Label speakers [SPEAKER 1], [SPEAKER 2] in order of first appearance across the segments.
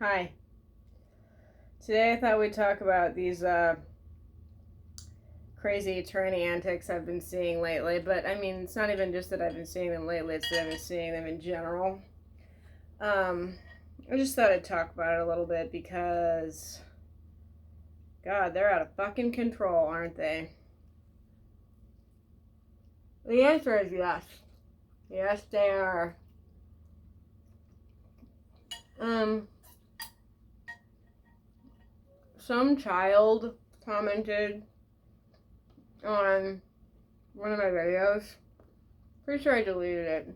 [SPEAKER 1] Hi. Today I thought we'd talk about these crazy tranny antics I've been seeing lately, but I mean, it's not even just that I've been seeing them lately, it's that I've been seeing them in general. Um, I just thought I'd talk about it a little bit because, God, they're out of fucking control, aren't they? The answer is yes. Yes, they are. Some child commented on one of my videos. Pretty sure I deleted it.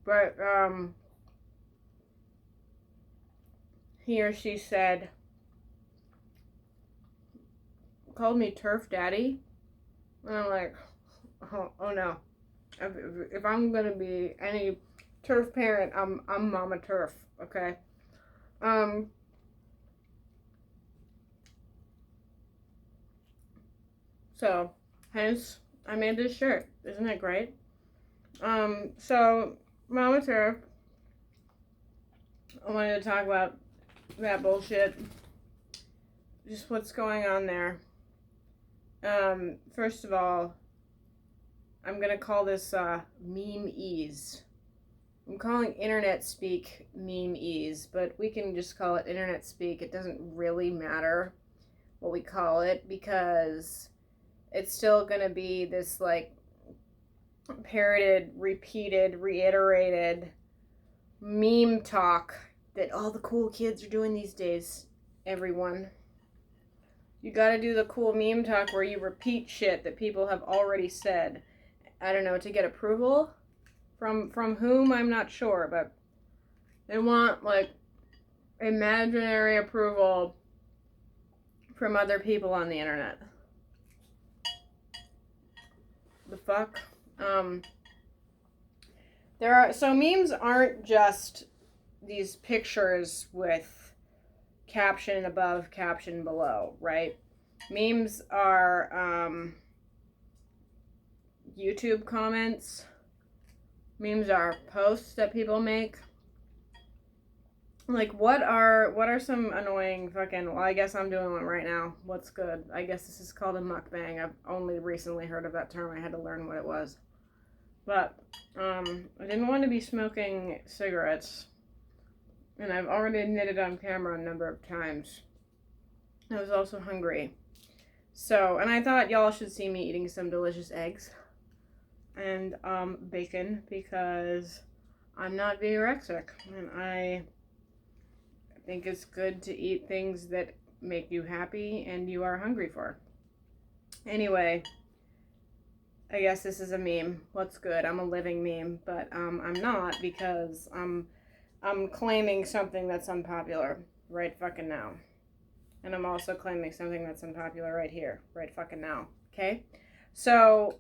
[SPEAKER 1] But, he or she said, called me Turf Daddy. And I'm like, oh no. If I'm gonna be any turf parent, I'm Mama Turf, okay? So hence I made this shirt. Isn't it great? So Mama Turf, I wanted to talk about that bullshit. Just what's going on there. First of all, I'm gonna call this meme-ese. I'm calling internet speak meme-ese, but we can just call it internet speak. It doesn't really matter what we call it because it's still gonna be this like parroted, repeated, reiterated meme talk that all the cool kids are doing these days. Everyone. You gotta do the cool meme talk where you repeat shit that people have already said. I don't know, to get approval from whom, I'm not sure, but they want like imaginary approval from other people on the internet. The fuck? So memes aren't just these pictures with caption above, caption below, right? Memes are YouTube comments. Memes are posts that people make. Like, what are some annoying fucking... Well, I guess I'm doing one right now. What's good? I guess this is called a mukbang. I've only recently heard of that term. I had to learn what it was. But, I didn't want to be smoking cigarettes. And I've already admitted on camera a number of times. I was also hungry. So, and I thought y'all should see me eating some delicious eggs. And, bacon, because I'm not anorexic. And I think it's good to eat things that make you happy and you are hungry for. Anyway, I guess this is a meme. What's good? I'm a living meme, but I'm not because I'm claiming something that's unpopular right fucking now. And I'm also claiming something that's unpopular right here, right fucking now. Okay? So,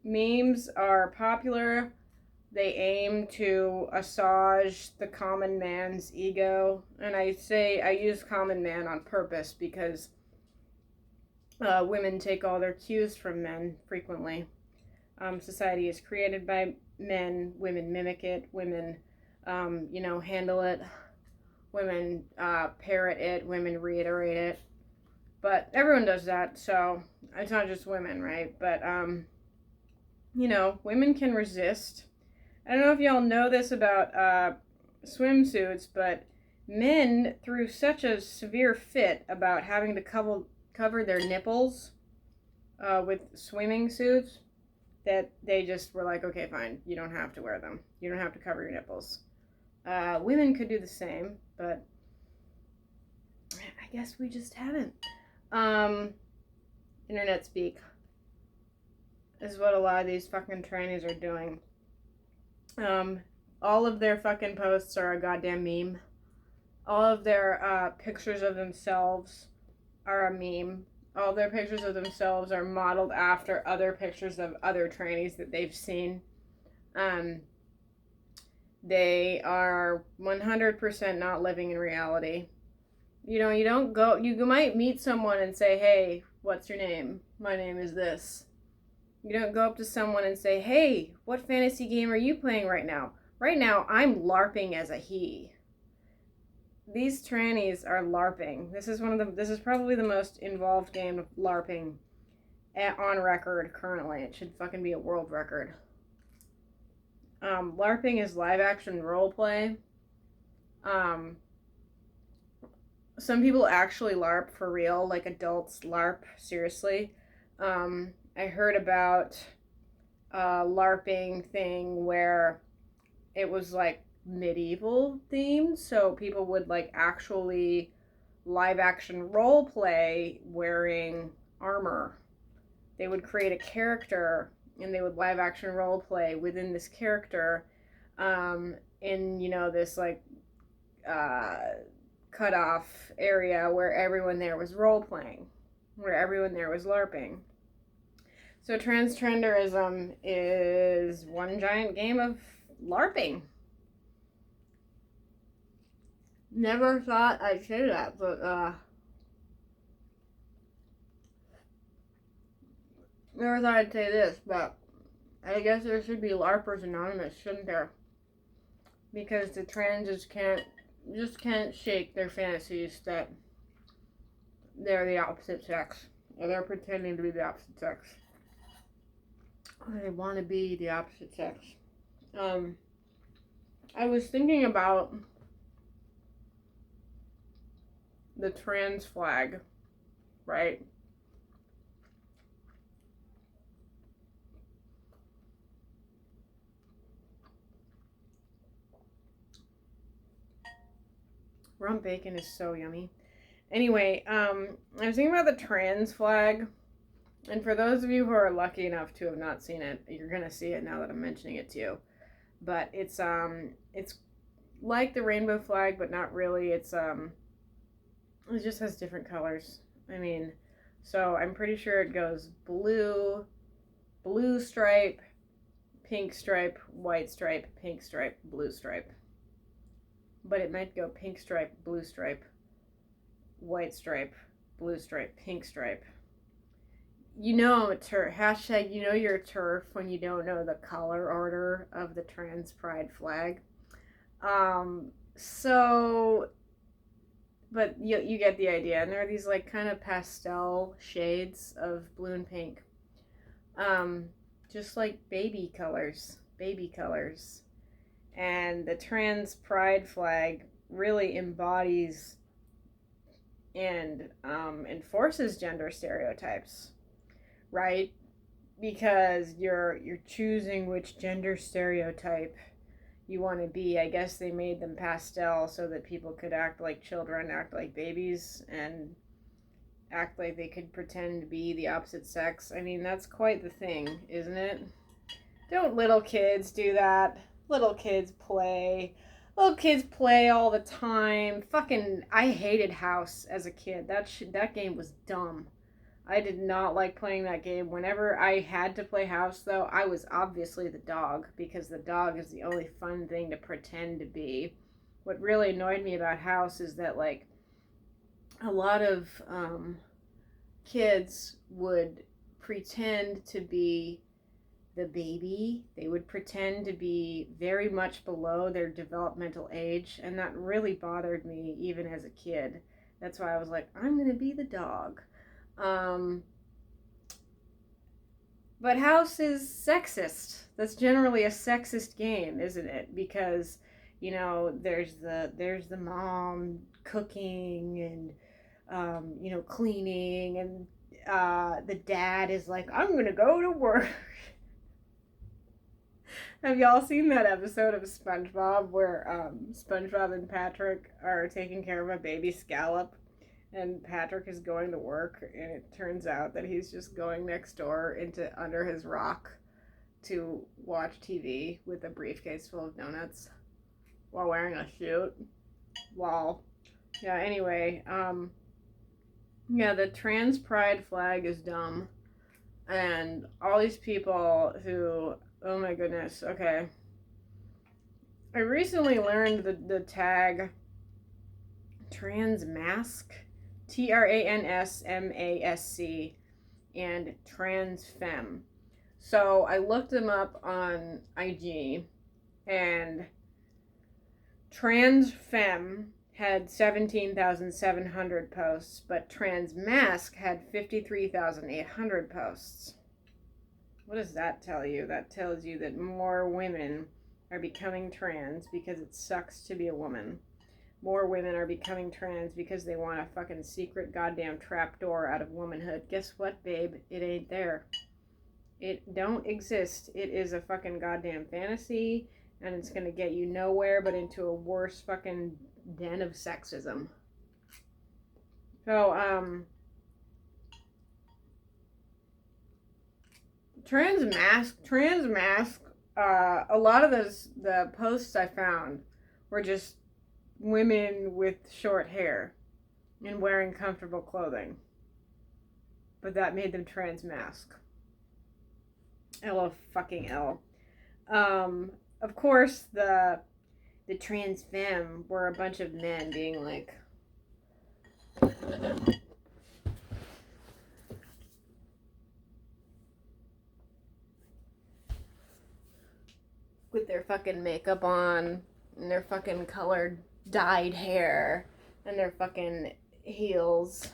[SPEAKER 1] memes are popular. They aim to assuage the common man's ego. And I use common man on purpose because women take all their cues from men frequently. Society is created by men. Women mimic it. Women, handle it. Women parrot it. Women reiterate it. But everyone does that, so it's not just women, right? But, women can resist. I don't know if y'all know this about swimsuits, but men threw such a severe fit about having to cover their nipples with swimming suits that they just were like, okay, fine, you don't have to wear them. You don't have to cover your nipples. Women could do the same, but I guess we just haven't. Internet speak is what a lot of these fucking trannies are doing. All of their fucking posts are a goddamn meme. All of their pictures of themselves are a meme. All their pictures of themselves are modeled after other pictures of other trannies that they've seen. They are 100% not living in reality. You might meet someone and say, hey, what's your name? My name is this. You don't go up to someone and say, hey, what fantasy game are you playing right now? Right now, I'm LARPing as a he. these trannies are LARPing. This is probably the most involved game of LARPing on record currently. It should fucking be a world record. LARPing is live action role play. Some people actually LARP for real, like adults LARP seriously. I heard about a LARPing thing where it was like medieval themed, so people would like actually live action role play wearing armor. They would create a character and they would live action role play within this character, in, you know, this like cut off area where everyone there was role playing, where everyone there was LARPing. So Transtrenderism is one giant game of LARPing. Never thought I'd say that, but never thought I'd say this, but I guess there should be LARPers Anonymous, shouldn't there? Because the trans just can't shake their fantasies that they're the opposite sex, or they're pretending to be the opposite sex. They want to be the opposite sex. I was thinking about the trans flag, right? Rump bacon is so yummy. Anyway, I was thinking about the trans flag. And for those of you who are lucky enough to have not seen it, you're gonna see it now that I'm mentioning it to you. But it's like the rainbow flag, but not really. It just has different colors. I mean, so I'm pretty sure it goes blue stripe, pink stripe, white stripe, pink stripe, blue stripe. But it might go pink stripe, blue stripe, white stripe, blue stripe, pink stripe. You know, hashtag you know your turf when you don't know the color order of the trans pride flag. So, but you get the idea. And there are these like kind of pastel shades of blue and pink. Just like baby colors. And the trans pride flag really embodies and enforces gender stereotypes. Right? Because you're choosing which gender stereotype you want to be. I guess they made them pastel so that people could act like children, act like babies, and act like they could pretend to be the opposite sex. I mean, that's quite the thing, isn't it? Don't little kids do that? Little kids play. Little kids play all the time. Fucking, I hated House as a kid. That game was dumb. I did not like playing that game. Whenever I had to play House, though, I was obviously the dog, because the dog is the only fun thing to pretend to be. What really annoyed me about House is that, like, a lot of kids would pretend to be the baby. They would pretend to be very much below their developmental age, and that really bothered me even as a kid. That's why I was like, I'm going to be the dog. But House is sexist. That's generally a sexist game, isn't it? Because, you know, there's the mom cooking and you know, cleaning, and the dad is like, I'm gonna go to work. Have y'all seen that episode of SpongeBob where SpongeBob and Patrick are taking care of a baby scallop? And Patrick is going to work, and it turns out that he's just going next door into under his rock to watch TV with a briefcase full of donuts while wearing a suit. Lol. Yeah, anyway, yeah, the trans pride flag is dumb. And all these people who, oh my goodness, okay. I recently learned the tag transmasc. TRANSMASC, and transfem. So I looked them up on IG, and transfem had 17,700 posts, but Transmask had 53,800 posts. What does that tell you? That tells you that more women are becoming trans because it sucks to be a woman. More women are becoming trans because they want a fucking secret goddamn trapdoor out of womanhood. Guess what, babe? It ain't there. It don't exist. It is a fucking goddamn fantasy, and it's gonna get you nowhere but into a worse fucking den of sexism. So, Transmask, a lot of the posts I found were just women with short hair and wearing comfortable clothing. But that made them Transmask. LOL. Of course, the trans femme were a bunch of men being like, with their fucking makeup on and their fucking colored dyed hair and their fucking heels,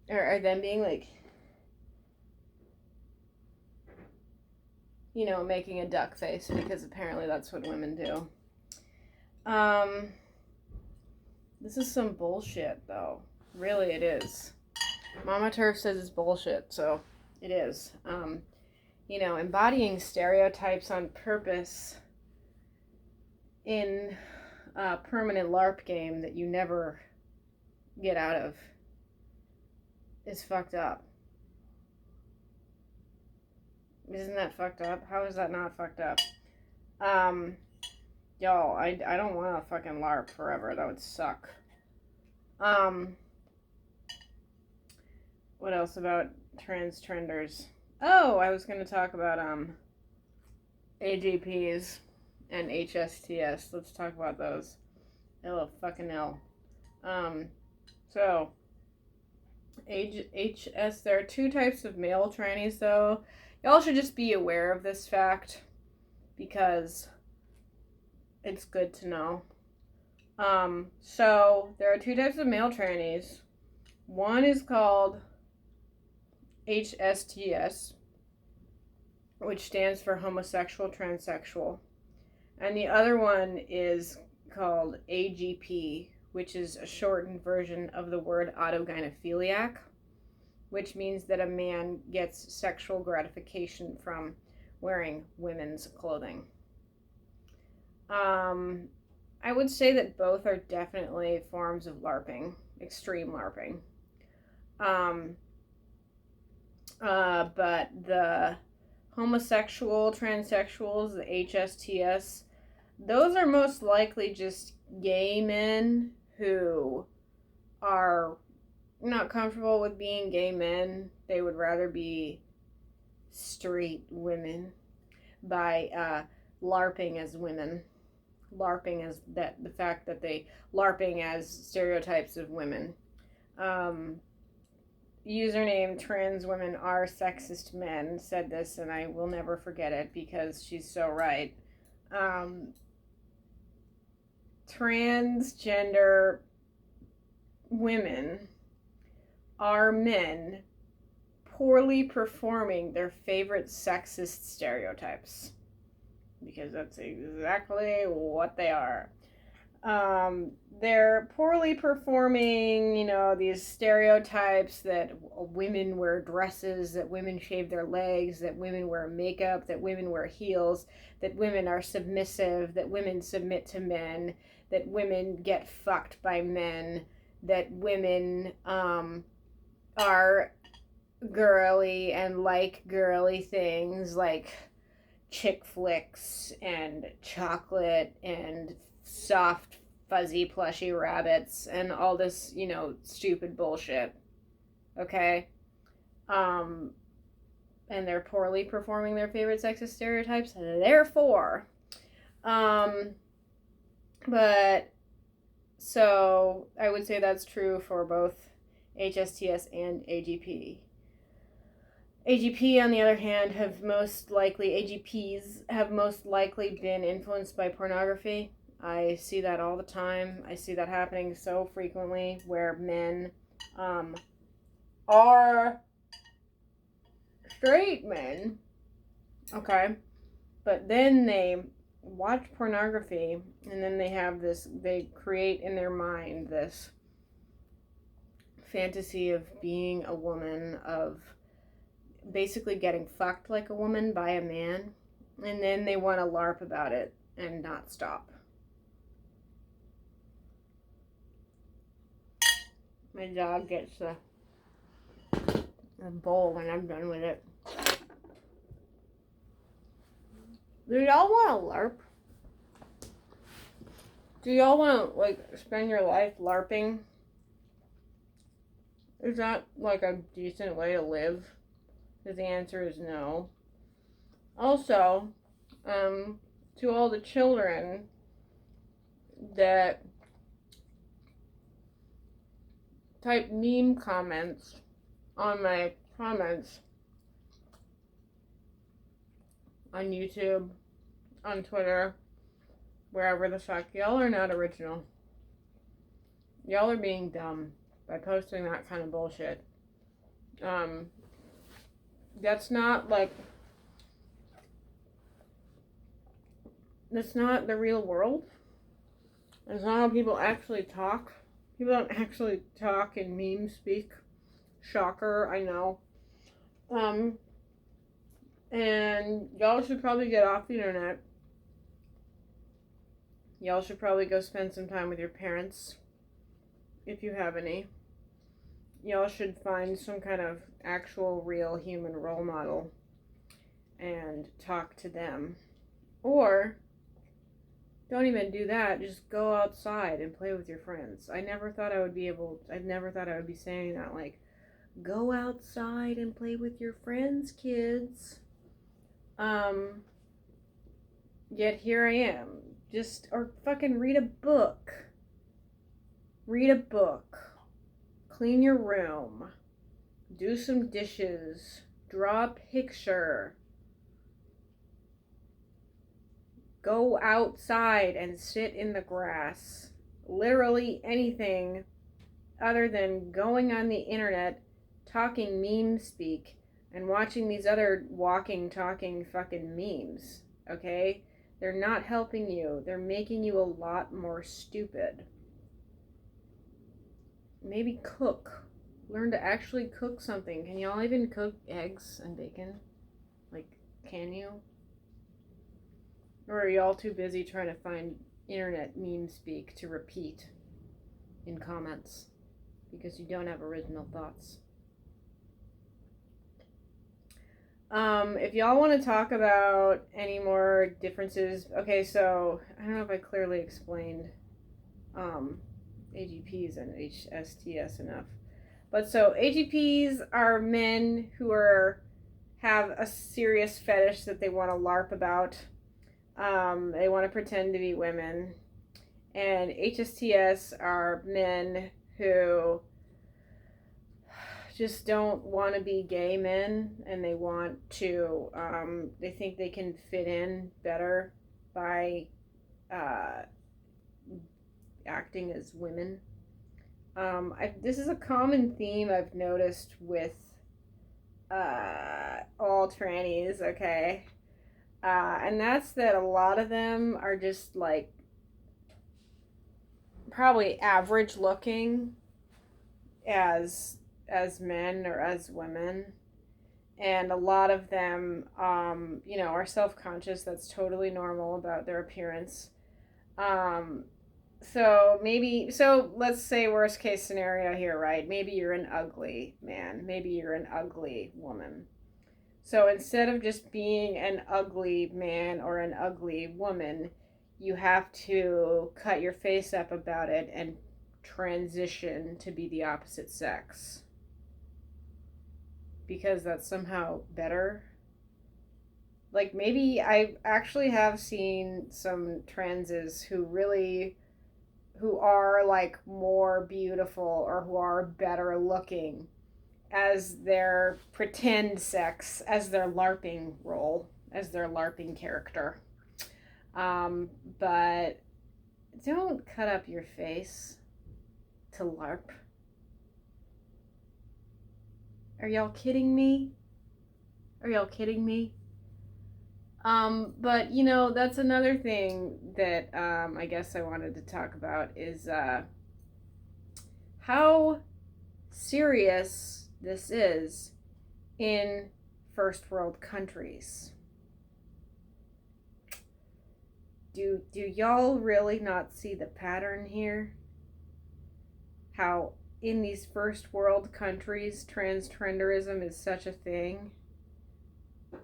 [SPEAKER 1] or them being like, you know, making a duck face, because apparently that's what women do. This is some bullshit, though. Really, it is. Mama Turf says it's bullshit, so it is. You know, embodying stereotypes on purpose in a permanent LARP game that you never get out of is fucked up. Isn't that fucked up? How is that not fucked up? Y'all, I don't want to fucking LARP forever. That would suck. What else about Transtrenders? Oh, I was going to talk about AGPs and HSTS. Let's talk about those. LOL. So there are two types of male trannies, though. Y'all should just be aware of this fact because it's good to know. So there are two types of male trannies. One is called HSTS, which stands for homosexual transsexual, and the other one is called AGP, which is a shortened version of the word autogynephiliac, which means that a man gets sexual gratification from wearing women's clothing. I would say that both are definitely forms of LARPing, extreme LARPing. But the homosexual transsexuals, the HSTS, those are most likely just gay men who are not comfortable with being gay men. They would rather be straight women by LARPing as women. LARPing as the fact that they LARPing as stereotypes of women. Username trans women are sexist men said this, and I will never forget it because she's so right. Transgender women are men poorly performing their favorite sexist stereotypes, because that's exactly what they are. They're poorly performing, you know, these stereotypes that women wear dresses, that women shave their legs, that women wear makeup, that women wear heels, that women are submissive, that women submit to men, that women get fucked by men, that women are girly and like girly things like chick flicks and chocolate and soft fuzzy plushy rabbits and all this, you know, stupid bullshit. Okay? And they're poorly performing their favorite sexist stereotypes, therefore. But so I would say that's true for both HSTS and AGP. AGPs, on the other hand, AGPs have most likely been influenced by pornography. I see that all the time. I see that happening so frequently where men are straight men, okay, but then they watch pornography and then they create in their mind this fantasy of being a woman, of basically getting fucked like a woman by a man, and then they want to LARP about it and not stop. My dog gets a bowl when I'm done with it. Do y'all want to LARP? Do y'all want to, like, spend your life LARPing? Is that, like, a decent way to live? Because the answer is no. Also, to all the children that type meme comments on my comments on YouTube, on Twitter, wherever the fuck, y'all are not original. Y'all are being dumb by posting that kind of bullshit. That's not the real world. That's not how people actually talk. People don't actually talk in meme speak. Shocker, I know. And y'all should probably get off the internet. Y'all should probably go spend some time with your parents, if you have any. Y'all should find some kind of actual, real human role model and talk to them. Or, don't even do that. Just go outside and play with your friends. I never thought I would be saying that, like, go outside and play with your friends, kids. Yet here I am. Or fucking read a book. Read a book. Clean your room. Do some dishes. Draw a picture. Go outside and sit in the grass. Literally anything other than going on the internet, talking meme speak, and watching these other walking, talking fucking memes, okay? They're not helping you. They're making you a lot more stupid. Maybe cook. Learn to actually cook something. Can y'all even cook eggs and bacon? Like, can you? Or are y'all too busy trying to find internet meme speak to repeat in comments because you don't have original thoughts? If y'all want to talk about any more differences, okay, so I don't know if I clearly explained AGPs and HSTS enough, but so AGPs are men who have a serious fetish that they want to LARP about. They want to pretend to be women, and HSTS are men who just don't want to be gay men, and they want to, they think they can fit in better by acting as women. This is a common theme I've noticed with all trannies, okay? And that's that a lot of them are just like probably average looking as men or as women, and a lot of them are self-conscious. That's totally normal about their appearance. So let's say worst case scenario here, right? Maybe you're an ugly man, maybe you're an ugly woman. So instead of just being an ugly man or an ugly woman, you have to cut your face up about it and transition to be the opposite sex. Because that's somehow better. Like, maybe I actually have seen some transes who are like more beautiful or who are better looking as their pretend sex, as their LARPing role, as their LARPing character. But don't cut up your face to LARP. Are y'all kidding me? Are y'all kidding me? But you know, that's another thing that I guess I wanted to talk about is how serious this is in first world countries. Do y'all really not see the pattern here? How in these first world countries transtrenderism is such a thing,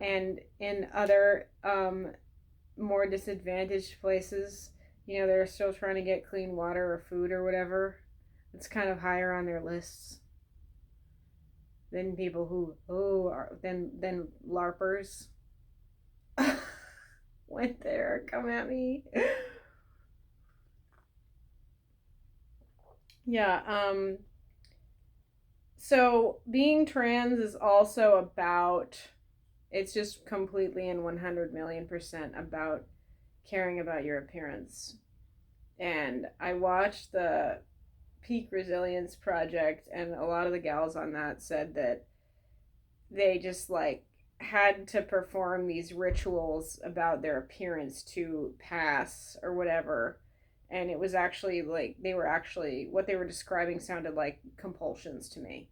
[SPEAKER 1] and in other more disadvantaged places, you know, they're still trying to get clean water or food or whatever. It's kind of higher on their lists than people who are than LARPers. Went there, come at me. Yeah, so being trans is also about, it's just completely and 100,000,000% about caring about your appearance. And I watched the Peak Resilience Project, and a lot of the gals on that said that they just like had to perform these rituals about their appearance to pass or whatever. And it was actually like they were actually, what they were describing sounded like compulsions to me.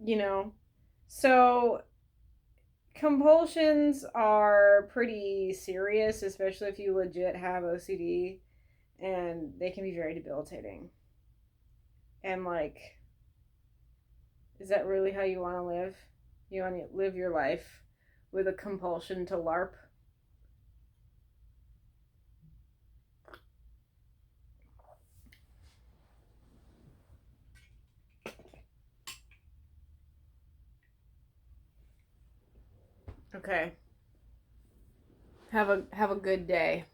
[SPEAKER 1] You know? So compulsions are pretty serious, especially if you legit have OCD, and they can be very debilitating. And like, is that really how you want to live? You want to live your life with a compulsion to LARP? Okay. Have a good day.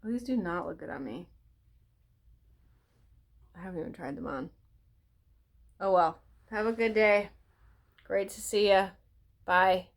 [SPEAKER 1] Oh, these do not look good on me. I haven't even tried them on. Oh well. Have a good day. Great to see ya. Bye.